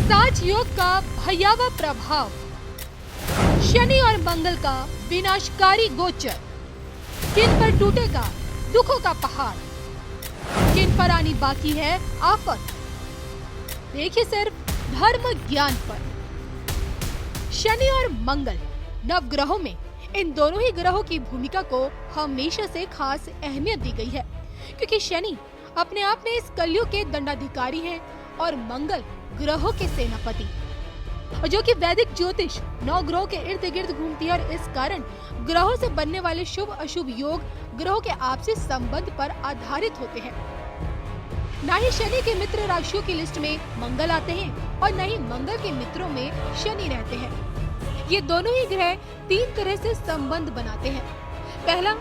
पिशाच योग का भयावह प्रभाव, शनि और मंगल का विनाशकारी गोचर, किन पर टूटेगा दुखों का पहाड़, किन पर आनी बाकी है आफत। देखिए सिर्फ धर्म ज्ञान पर। शनि और मंगल नवग्रहों में इन दोनों ही ग्रहों की भूमिका को हमेशा से खास अहमियत दी गई है, क्योंकि शनि अपने आप में इस कलयुग के दंडाधिकारी हैं और मंगल ग्रहों के सेनापति, और जो कि वैदिक ज्योतिष 9 ग्रहों के इर्द गिर्द घूमती है। और इस कारण ग्रहों से बनने वाले शुभ अशुभ योग ग्रहों के आपसी संबंध पर आधारित होते हैं। न ही शनि के मित्र राशियों की लिस्ट में मंगल आते हैं और न ही मंगल के मित्रों में शनि रहते हैं। ये दोनों ही ग्रह 3 तरह से संबंध बनाते हैं। पहला,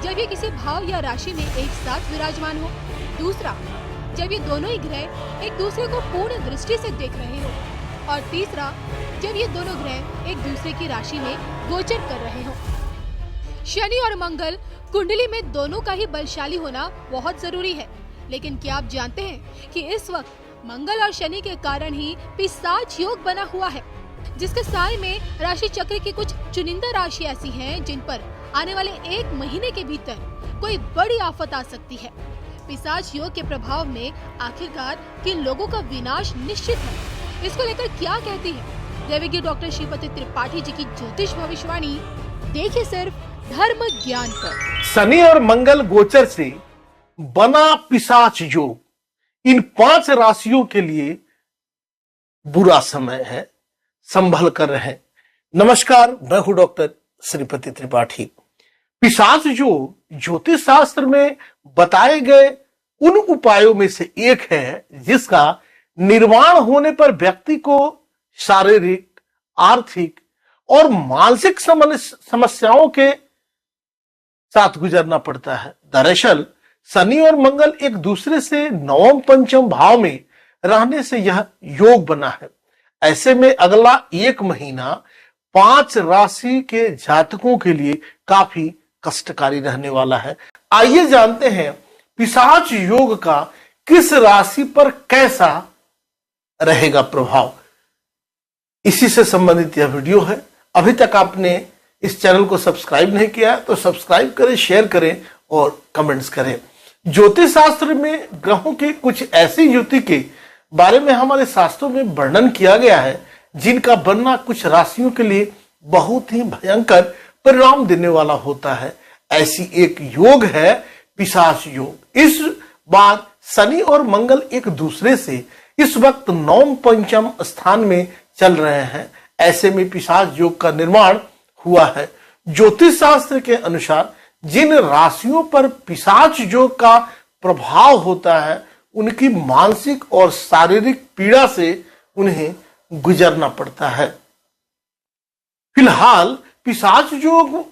जब ये किसी भाव या राशि में एक साथ विराजमान हो। दूसरा, जब ये दोनों ही ग्रह एक दूसरे को पूर्ण दृष्टि से देख रहे हो। और तीसरा, जब ये दोनों ग्रह एक दूसरे की राशि में गोचर कर रहे हो। शनि और मंगल कुंडली में दोनों का ही बलशाली होना बहुत जरूरी है, लेकिन क्या आप जानते हैं कि इस वक्त मंगल और शनि के कारण ही पिशाच योग बना हुआ है, जिसके साय में राशि चक्र की कुछ चुनिंदा राशि ऐसी हैं जिन पर आने वाले 1 महीने के भीतर कोई बड़ी आफत आ सकती है। पिशाच योग के प्रभाव में आखिरकार किन लोगों का विनाश निश्चित है, इसको लेकर क्या कहती है दैविज्ञ डॉक्टर श्रीपति त्रिपाठी जी की ज्योतिष भविष्यवाणी। देखिए सिर्फ धर्म ज्ञान पर। शनि और मंगल गोचर से बना पिशाच योग इन 5 राशियों के लिए बुरा समय है, संभल कर रहे। नमस्कार, मैं हूं डॉक्टर श्रीपति त्रिपाठी। पिशाच योग ज्योतिष शास्त्र में बताए गए उन उपायों में से एक है जिसका निर्माण होने पर व्यक्ति को शारीरिक, आर्थिक और मानसिक समस्याओं के साथ गुजरना पड़ता है। दरअसल शनि और मंगल एक दूसरे से 9वें 5वें भाव में रहने से यह योग बना है। ऐसे में अगला 1 महीना 5 राशि के जातकों के लिए काफी कष्टकारी रहने वाला है। आइए जानते हैं पिशाच योग का किस राशि पर कैसा रहेगा प्रभाव। इसी से संबंधित यह वीडियो है। अभी तक आपने इस चैनल को सब्सक्राइब नहीं किया तो सब्सक्राइब करें, शेयर करें और कमेंट्स करें। ज्योतिष शास्त्र में ग्रहों की कुछ ऐसी युति के बारे में हमारे शास्त्रों में वर्णन किया गया है जिनका बनना कुछ राशियों के लिए बहुत ही भयंकर परिणाम देने वाला होता है। ऐसी एक योग है पिशाच योग। इस बार शनि और मंगल एक दूसरे से इस वक्त 9वें 5वें स्थान में चल रहे हैं। ऐसे में पिशाच योग का निर्माण हुआ है। ज्योतिष शास्त्र के अनुसार जिन राशियों पर पिशाच योग का प्रभाव होता है उनकी मानसिक और शारीरिक पीड़ा से उन्हें गुजरना पड़ता है। फिलहाल पिशाच योग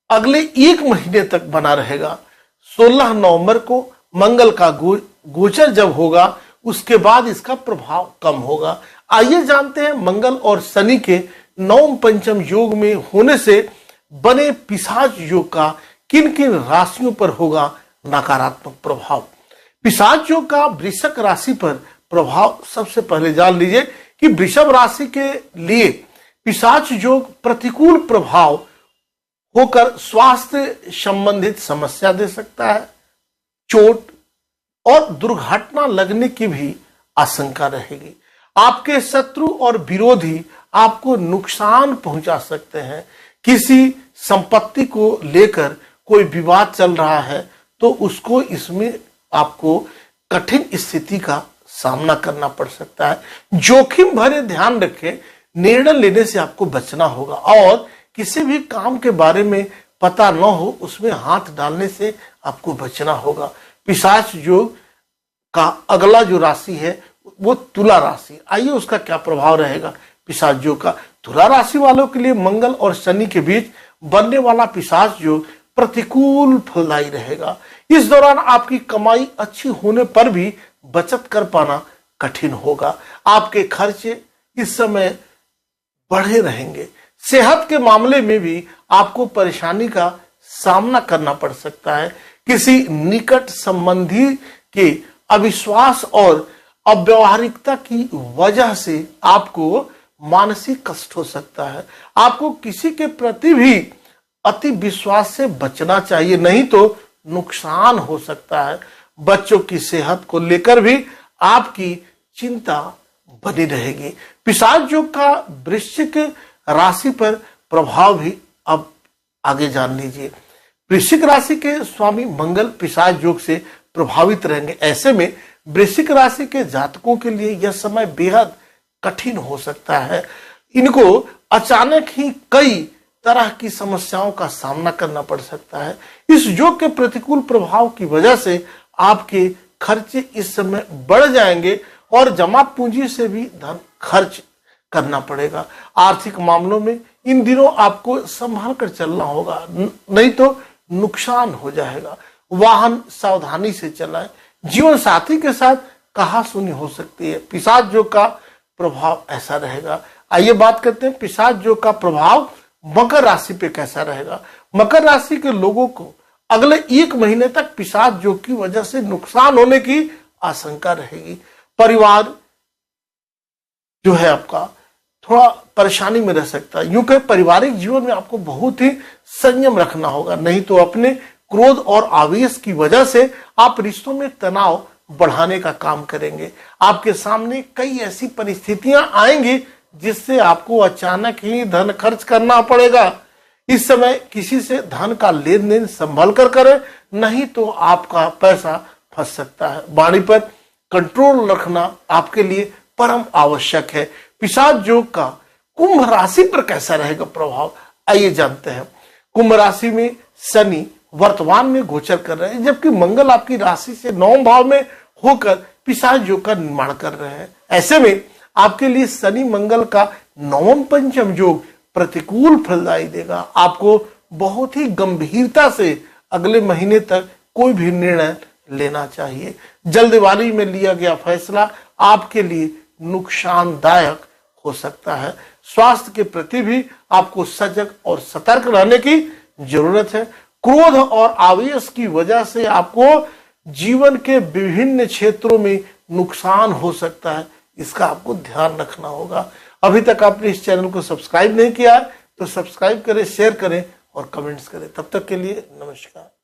अगले 1 महीने तक बना रहेगा। 16 नवंबर को मंगल का गोचर जब होगा उसके बाद इसका प्रभाव कम होगा। आइए जानते हैं मंगल और शनि के 9वें 5वें योग में होने से बने पिशाच योग का किन किन राशियों पर होगा नकारात्मक प्रभाव। पिशाच योग का वृश्चिक राशि पर प्रभाव सबसे पहले जान लीजिए कि वृषभ राशि के लिए पिशाच योग प्रतिकूल प्रभाव होकर स्वास्थ्य संबंधित समस्या दे सकता है। चोट और दुर्घटना लगने की भी आशंका रहेगी। आपके शत्रु और विरोधी आपको नुकसान पहुंचा सकते हैं। किसी संपत्ति को लेकर कोई विवाद चल रहा है तो उसको इसमें आपको कठिन स्थिति का सामना करना पड़ सकता है। जोखिम भरे ध्यान रखें, निर्णय लेने से आपको बचना होगा और किसी भी काम के बारे में पता न हो उसमें हाथ डालने से आपको बचना होगा। पिशाच योग का अगला जो राशि है वो तुला राशि। आइए उसका क्या प्रभाव रहेगा पिशाच योग का। तुला राशि वालों के लिए मंगल और शनि के बीच बनने वाला पिशाच योग प्रतिकूल फलदायी रहेगा। इस दौरान आपकी कमाई अच्छी होने पर भी बचत कर पाना कठिन होगा। आपके खर्चे इस समय बढ़े रहेंगे। सेहत के मामले में भी आपको परेशानी का सामना करना पड़ सकता है। किसी निकट संबंधी के अविश्वास और अव्यावहारिकता की वजह से आपको मानसिक कष्ट हो सकता है। आपको किसी के प्रति भी अति विश्वास से बचना चाहिए, नहीं तो नुकसान हो सकता है। बच्चों की सेहत को लेकर भी आपकी चिंता बनी रहेगी। पिशाच योग का वृश्चिक राशि पर प्रभाव भी अब आगे जान लीजिए। वृश्चिक राशि के स्वामी मंगल पिशाच योग से प्रभावित रहेंगे। ऐसे में वृश्चिक राशि के जातकों के लिए यह समय बेहद कठिन हो सकता है। इनको अचानक ही कई तरह की समस्याओं का सामना करना पड़ सकता है। इस योग के प्रतिकूल प्रभाव की वजह से आपके खर्चे इस समय बढ़ जाएंगे और जमा पूंजी से भी धन खर्च करना पड़ेगा। आर्थिक मामलों में इन दिनों आपको संभाल कर चलना होगा, नहीं तो नुकसान हो जाएगा। वाहन सावधानी से चलाएं। जीवन साथी के साथ कहासुनी हो सकती है। पिशाच योग का प्रभाव ऐसा रहेगा। आइए बात करते हैं पिशाच योग का प्रभाव मकर राशि पे कैसा रहेगा। मकर राशि के लोगों को अगले 1 महीने तक पिशाच योग की वजह से नुकसान होने की आशंका रहेगी। परिवार जो है आपका थोड़ा परेशानी में रह सकता है। यूं कहे पारिवारिक जीवन में आपको बहुत ही संयम रखना होगा, नहीं तो अपने क्रोध और आवेश की वजह से आप रिश्तों में तनाव बढ़ाने का काम करेंगे। आपके सामने कई ऐसी परिस्थितियां आएंगी जिससे आपको अचानक ही धन खर्च करना पड़ेगा। इस समय किसी से धन का लेन देन संभल कर करें, नहीं तो आपका पैसा फंस सकता है। वाणी पर कंट्रोल रखना आपके लिए परम आवश्यक है। पिशाच योग का कुंभ राशि पर कैसा रहेगा प्रभाव, आइए जानते हैं। कुंभ राशि में शनि वर्तमान में गोचर कर रहे हैं, जबकि मंगल आपकी राशि से 9वें भाव में होकर पिशाच योग का निर्माण कर रहे हैं। ऐसे में आपके लिए शनि मंगल का 9वां पंचम योग प्रतिकूल फलदायी देगा। आपको बहुत ही गंभीरता से अगले महीने तक कोई भी निर्णय लेना चाहिए। जल्दबाजी में लिया गया फैसला आपके लिए नुकसानदायक हो सकता है। स्वास्थ्य के प्रति भी आपको सजग और सतर्क रहने की जरूरत है। क्रोध और आवेश की वजह से आपको जीवन के विभिन्न क्षेत्रों में नुकसान हो सकता है, इसका आपको ध्यान रखना होगा। अभी तक आपने इस चैनल को सब्सक्राइब नहीं किया है तो सब्सक्राइब करें, शेयर करें और कमेंट्स करें। तब तक के लिए नमस्कार।